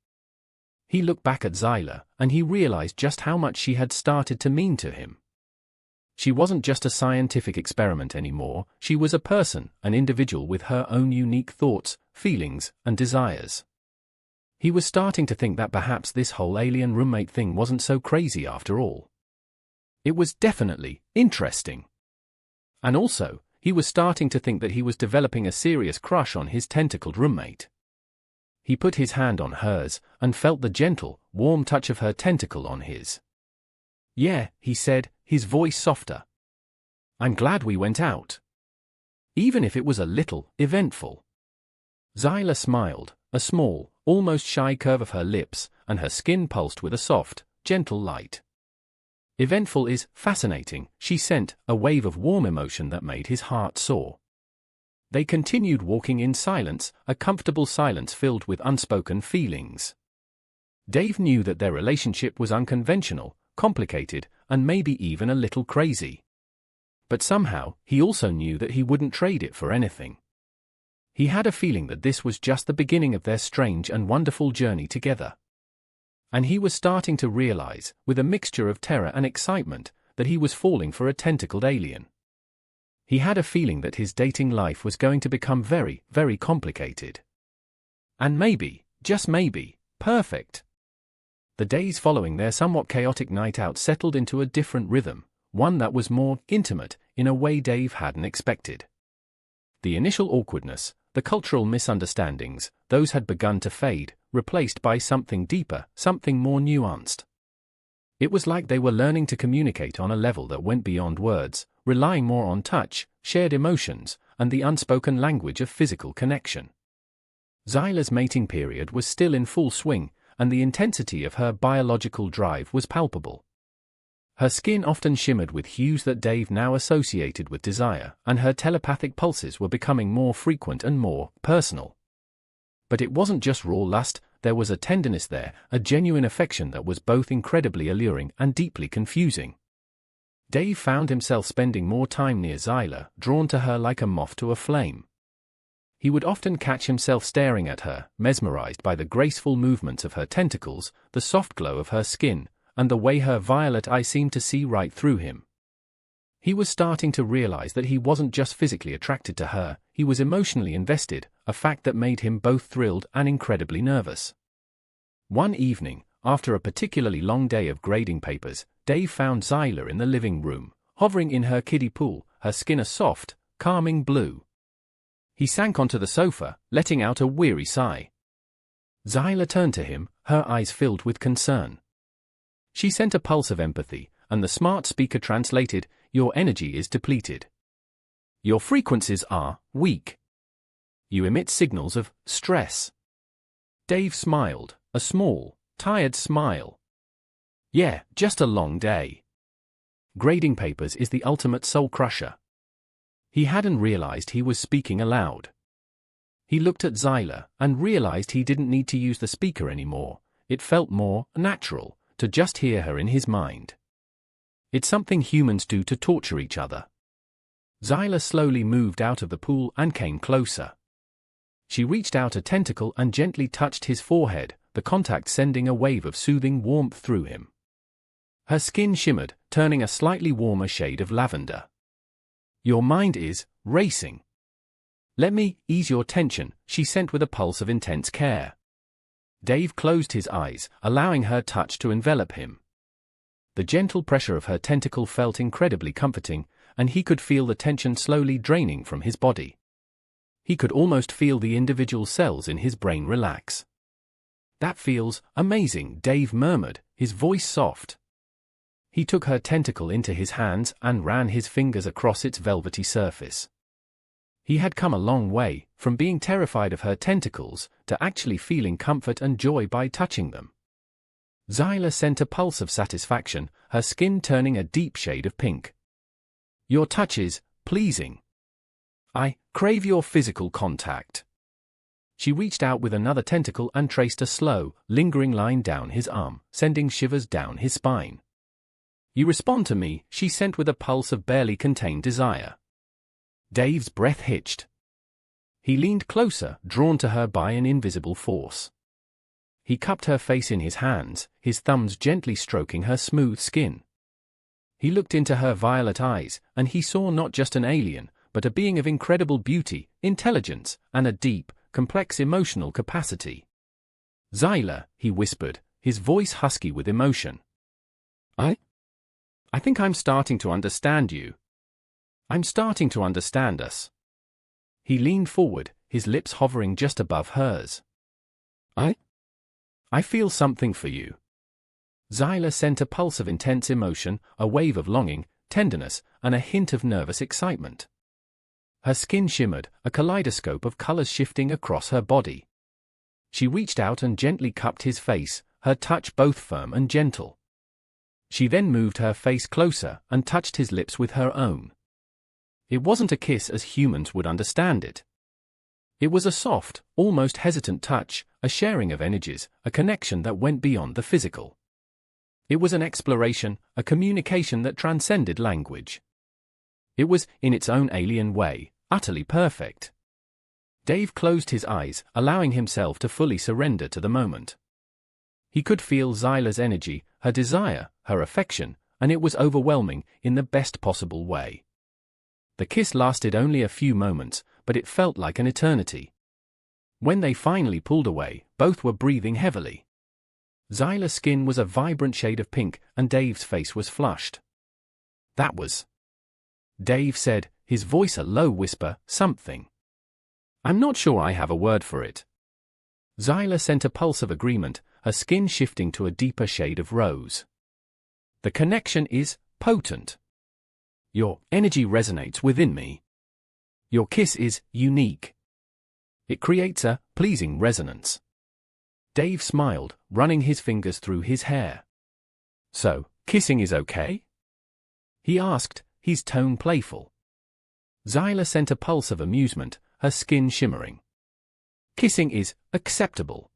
He looked back at Zyla, and he realized just how much she had started to mean to him. She wasn't just a scientific experiment anymore, she was a person, an individual with her own unique thoughts, feelings, and desires. He was starting to think that perhaps this whole alien roommate thing wasn't so crazy after all. It was definitely interesting. And also, he was starting to think that he was developing a serious crush on his tentacled roommate. He put his hand on hers, and felt the gentle, warm touch of her tentacle on his. "Yeah," he said, his voice softer. "I'm glad we went out. Even if it was a little eventful." Zyla smiled, a small, almost shy curve of her lips, and her skin pulsed with a soft, gentle light. "Eventful is fascinating," she sent, a wave of warm emotion that made his heart soar. They continued walking in silence, a comfortable silence filled with unspoken feelings. Dave knew that their relationship was unconventional, complicated, and maybe even a little crazy. But somehow, he also knew that he wouldn't trade it for anything. He had a feeling that this was just the beginning of their strange and wonderful journey together. And he was starting to realize, with a mixture of terror and excitement, that he was falling for a tentacled alien. He had a feeling that his dating life was going to become very, very complicated. And maybe, just maybe, perfect. The days following their somewhat chaotic night out settled into a different rhythm, one that was more intimate, in a way Dave hadn't expected. The initial awkwardness, the cultural misunderstandings, those had begun to fade, replaced by something deeper, something more nuanced. It was like they were learning to communicate on a level that went beyond words, relying more on touch, shared emotions, and the unspoken language of physical connection. Zyla's mating period was still in full swing, and the intensity of her biological drive was palpable. Her skin often shimmered with hues that Dave now associated with desire, and her telepathic pulses were becoming more frequent and more personal. But it wasn't just raw lust, there was a tenderness there, a genuine affection that was both incredibly alluring and deeply confusing. Dave found himself spending more time near Zyla, drawn to her like a moth to a flame. He would often catch himself staring at her, mesmerized by the graceful movements of her tentacles, the soft glow of her skin, and the way her violet eye seemed to see right through him. He was starting to realize that he wasn't just physically attracted to her, he was emotionally invested, a fact that made him both thrilled and incredibly nervous. One evening, after a particularly long day of grading papers, Dave found Zyla in the living room, hovering in her kiddie pool, her skin a soft, calming blue. He sank onto the sofa, letting out a weary sigh. Zyla turned to him, her eyes filled with concern. She sent a pulse of empathy, and the smart speaker translated, "Your energy is depleted. Your frequencies are weak. You emit signals of stress." Dave smiled, a small, tired smile. "Yeah, just a long day. Grading papers is the ultimate soul crusher." He hadn't realized he was speaking aloud. He looked at Zyla, and realized he didn't need to use the speaker anymore. It felt more natural to just hear her in his mind. It's something humans do to torture each other. Zyla slowly moved out of the pool and came closer. She reached out a tentacle and gently touched his forehead, the contact sending a wave of soothing warmth through him. Her skin shimmered, turning a slightly warmer shade of lavender. Your mind is racing. Let me ease your tension, she sent with a pulse of intense care. Dave closed his eyes, allowing her touch to envelop him. The gentle pressure of her tentacle felt incredibly comforting, and he could feel the tension slowly draining from his body. He could almost feel the individual cells in his brain relax. That feels amazing, Dave murmured, his voice soft. He took her tentacle into his hands and ran his fingers across its velvety surface. He had come a long way, from being terrified of her tentacles, to actually feeling comfort and joy by touching them. Zyla sent a pulse of satisfaction, her skin turning a deep shade of pink. Your touch is pleasing. I crave your physical contact. She reached out with another tentacle and traced a slow, lingering line down his arm, sending shivers down his spine. You respond to me, she sent with a pulse of barely contained desire. Dave's breath hitched. He leaned closer, drawn to her by an invisible force. He cupped her face in his hands, his thumbs gently stroking her smooth skin. He looked into her violet eyes, and he saw not just an alien, but a being of incredible beauty, intelligence, and a deep, complex emotional capacity. Zyla, he whispered, his voice husky with emotion. I think I'm starting to understand you. I'm starting to understand us. He leaned forward, his lips hovering just above hers. I feel something for you. Zyla sent a pulse of intense emotion, a wave of longing, tenderness, and a hint of nervous excitement. Her skin shimmered, a kaleidoscope of colors shifting across her body. She reached out and gently cupped his face, her touch both firm and gentle. She then moved her face closer and touched his lips with her own. It wasn't a kiss as humans would understand it. It was a soft, almost hesitant touch, a sharing of energies, a connection that went beyond the physical. It was an exploration, a communication that transcended language. It was, in its own alien way, utterly perfect. Dave closed his eyes, allowing himself to fully surrender to the moment. He could feel Zyla's energy, her desire, her affection, and it was overwhelming, in the best possible way. The kiss lasted only a few moments, but it felt like an eternity. When they finally pulled away, both were breathing heavily. Zyla's skin was a vibrant shade of pink, and Dave's face was flushed. That was... Dave said, his voice a low whisper, something. I'm not sure I have a word for it. Zyla sent a pulse of agreement, her skin shifting to a deeper shade of rose. The connection is potent. Your energy resonates within me. Your kiss is unique. It creates a pleasing resonance. Dave smiled, running his fingers through his hair. So, kissing is okay? He asked, his tone playful. Zyla sent a pulse of amusement, her skin shimmering. Kissing is acceptable.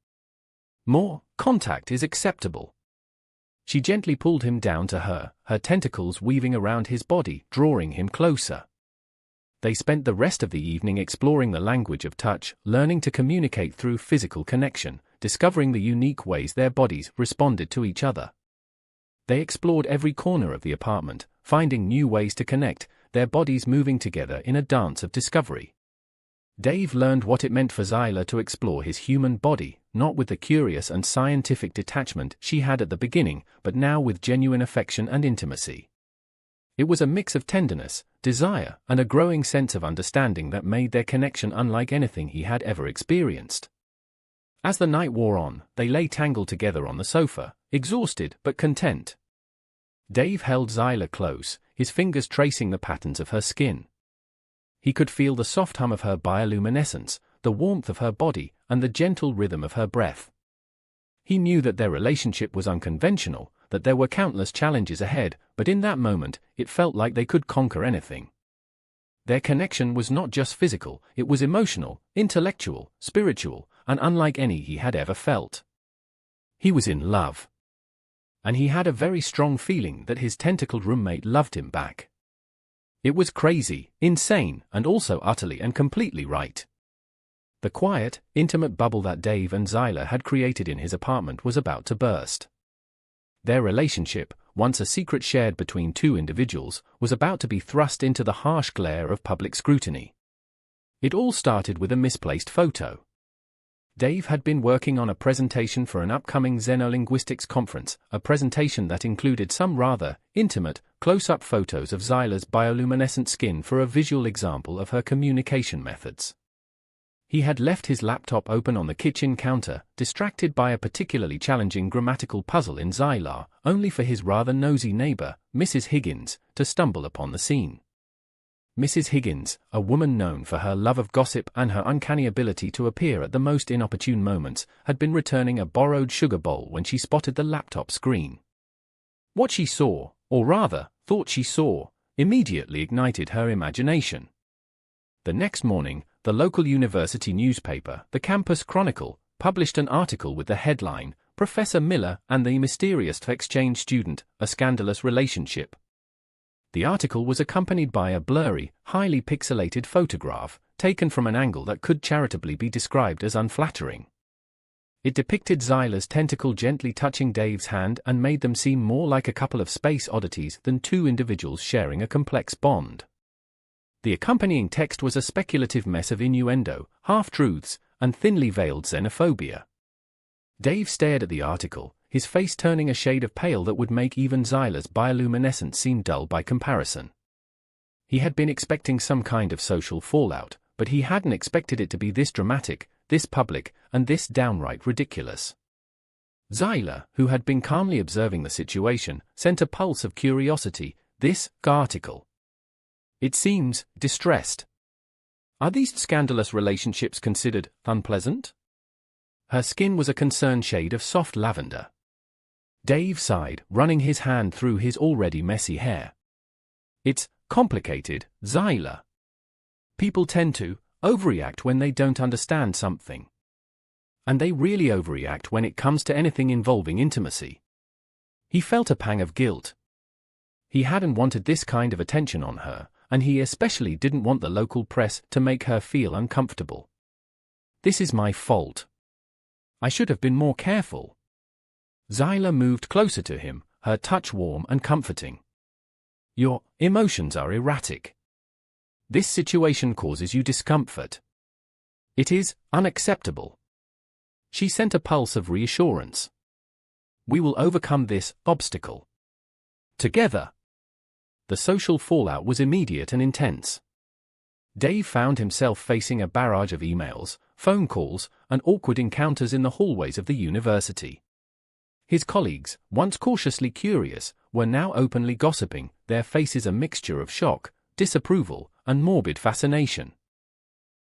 More contact is acceptable. She gently pulled him down to her, her tentacles weaving around his body, drawing him closer. They spent the rest of the evening exploring the language of touch, learning to communicate through physical connection, discovering the unique ways their bodies responded to each other. They explored every corner of the apartment, finding new ways to connect, their bodies moving together in a dance of discovery. Dave learned what it meant for Zyla to explore his human body, not with the curious and scientific detachment she had at the beginning, but now with genuine affection and intimacy. It was a mix of tenderness, desire, and a growing sense of understanding that made their connection unlike anything he had ever experienced. As the night wore on, they lay tangled together on the sofa, exhausted but content. Dave held Zyla close, his fingers tracing the patterns of her skin. He could feel the soft hum of her bioluminescence, the warmth of her body, and the gentle rhythm of her breath. He knew that their relationship was unconventional, that there were countless challenges ahead, but in that moment, it felt like they could conquer anything. Their connection was not just physical, it was emotional, intellectual, spiritual, and unlike any he had ever felt. He was in love. And he had a very strong feeling that his tentacled roommate loved him back. It was crazy, insane, and also utterly and completely right. The quiet, intimate bubble that Dave and Zyla had created in his apartment was about to burst. Their relationship, once a secret shared between two individuals, was about to be thrust into the harsh glare of public scrutiny. It all started with a misplaced photo. Dave had been working on a presentation for an upcoming xenolinguistics conference, a presentation that included some rather intimate, close-up photos of Zyla's bioluminescent skin for a visual example of her communication methods. He had left his laptop open on the kitchen counter, distracted by a particularly challenging grammatical puzzle in Zyla, only for his rather nosy neighbor, Mrs. Higgins, to stumble upon the scene. Mrs. Higgins, a woman known for her love of gossip and her uncanny ability to appear at the most inopportune moments, had been returning a borrowed sugar bowl when she spotted the laptop screen. What she saw, or rather, thought she saw, immediately ignited her imagination. The next morning, the local university newspaper, the Campus Chronicle, published an article with the headline, "Professor Miller and the Mysterious Exchange Student, a Scandalous Relationship." The article was accompanied by a blurry, highly pixelated photograph, taken from an angle that could charitably be described as unflattering. It depicted Zyla's tentacle gently touching Dave's hand and made them seem more like a couple of space oddities than two individuals sharing a complex bond. The accompanying text was a speculative mess of innuendo, half-truths, and thinly veiled xenophobia. Dave stared at the article, his face turning a shade of pale that would make even Zyla's bioluminescence seem dull by comparison. He had been expecting some kind of social fallout, but he hadn't expected it to be this dramatic, this public, and this downright ridiculous. Zyla, who had been calmly observing the situation, sent a pulse of curiosity. "This article. It seems distressed. Are these scandalous relationships considered unpleasant?" Her skin was a concerned shade of soft lavender. Dave sighed, running his hand through his already messy hair. "It's complicated, Zyla. People tend to overreact when they don't understand something. And they really overreact when it comes to anything involving intimacy." He felt a pang of guilt. He hadn't wanted this kind of attention on her, and he especially didn't want the local press to make her feel uncomfortable. "This is my fault. I should have been more careful." Zyla moved closer to him, her touch warm and comforting. "Your emotions are erratic. This situation causes you discomfort. It is unacceptable." She sent a pulse of reassurance. "We will overcome this obstacle together." The social fallout was immediate and intense. Dave found himself facing a barrage of emails, phone calls, and awkward encounters in the hallways of the university. His colleagues, once cautiously curious, were now openly gossiping, their faces a mixture of shock, disapproval, and morbid fascination.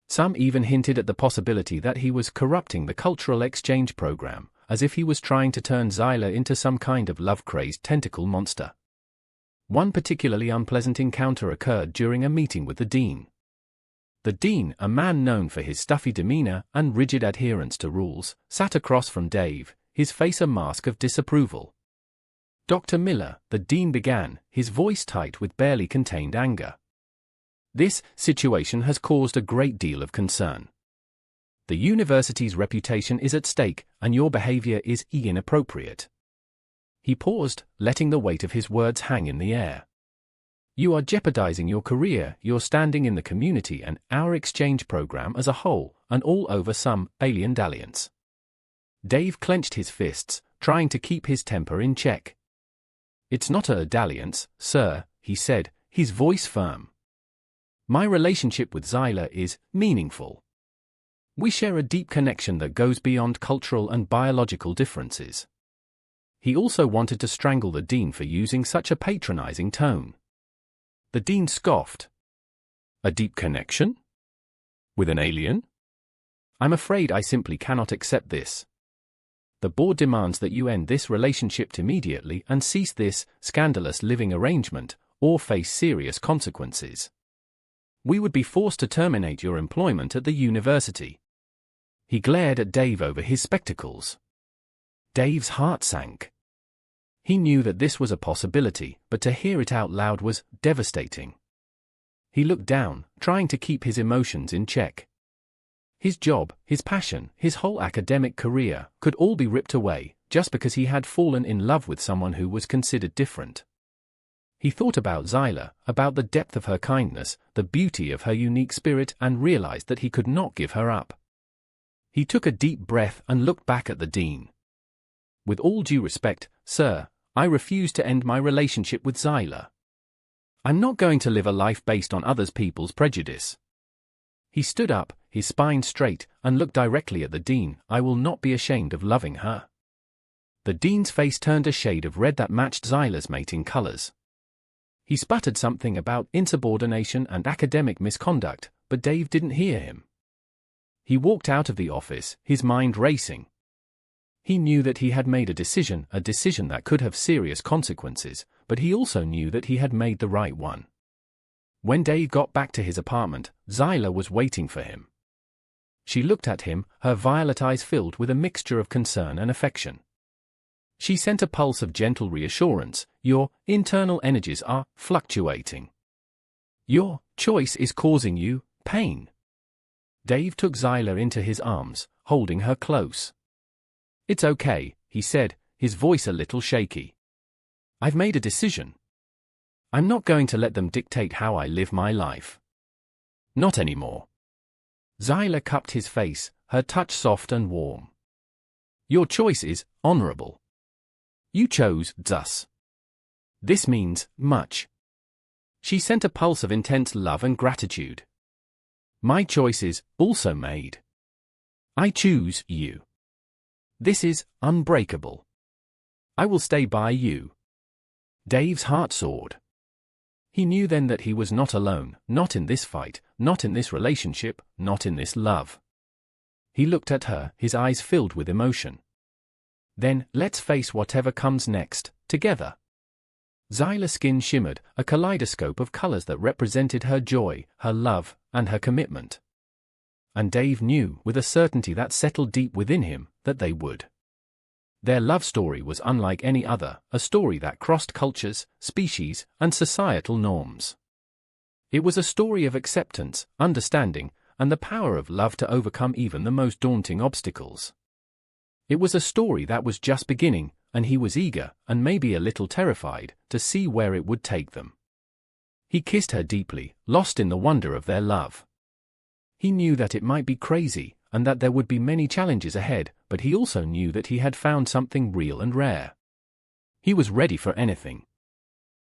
Some even hinted at the possibility that he was corrupting the cultural exchange program, as if he was trying to turn Zyla into some kind of love-crazed tentacle monster. One particularly unpleasant encounter occurred during a meeting with the dean. The dean, a man known for his stuffy demeanor and rigid adherence to rules, sat across from Dave, his face a mask of disapproval. "Dr. Miller," the dean began, his voice tight with barely contained anger. "This situation has caused a great deal of concern. The university's reputation is at stake, and your behavior is inappropriate." He paused, letting the weight of his words hang in the air. "You are jeopardizing your career, your standing in the community, and our exchange program as a whole, and all over some alien dalliance." Dave clenched his fists, trying to keep his temper in check. "It's not a dalliance, sir," he said, his voice firm. "My relationship with Zyla is meaningful. We share a deep connection that goes beyond cultural and biological differences." He also wanted to strangle the dean for using such a patronizing tone. The dean scoffed. "A deep connection? With an alien? I'm afraid I simply cannot accept this. The board demands that you end this relationship immediately and cease this scandalous living arrangement, or face serious consequences. We would be forced to terminate your employment at the university." He glared at Dave over his spectacles. Dave's heart sank. He knew that this was a possibility, but to hear it out loud was devastating. He looked down, trying to keep his emotions in check. His job, his passion, his whole academic career could all be ripped away, just because he had fallen in love with someone who was considered different. He thought about Zyla, about the depth of her kindness, the beauty of her unique spirit, and realized that he could not give her up. He took a deep breath and looked back at the dean. "With all due respect, sir, I refuse to end my relationship with Zyla. I'm not going to live a life based on other people's prejudice." He stood up, his spine straight, and looked directly at the dean. "I will not be ashamed of loving her." The dean's face turned a shade of red that matched Zyla's mating colors. He sputtered something about insubordination and academic misconduct, but Dave didn't hear him. He walked out of the office, his mind racing. He knew that he had made a decision that could have serious consequences, but he also knew that he had made the right one. When Dave got back to his apartment, Zyla was waiting for him. She looked at him, her violet eyes filled with a mixture of concern and affection. She sent a pulse of gentle reassurance. "Your internal energies are fluctuating. Your choice is causing you pain." Dave took Zyla into his arms, holding her close. "It's okay," he said, his voice a little shaky. "I've made a decision. I'm not going to let them dictate how I live my life. Not anymore." Zyla cupped his face, her touch soft and warm. "Your choice is honorable. You chose us. This means much." She sent a pulse of intense love and gratitude. "My choice is also made. I choose you. This is unbreakable. I will stay by you." Dave's heart soared. He knew then that he was not alone, not in this fight, not in this relationship, not in this love. He looked at her, his eyes filled with emotion. "Then, let's face whatever comes next, together." Zyla's skin shimmered, a kaleidoscope of colors that represented her joy, her love, and her commitment. And Dave knew, with a certainty that settled deep within him, that they would. Their love story was unlike any other, a story that crossed cultures, species, and societal norms. It was a story of acceptance, understanding, and the power of love to overcome even the most daunting obstacles. It was a story that was just beginning, and he was eager, and maybe a little terrified, to see where it would take them. He kissed her deeply, lost in the wonder of their love. He knew that it might be crazy, and that there would be many challenges ahead, but he also knew that he had found something real and rare. He was ready for anything.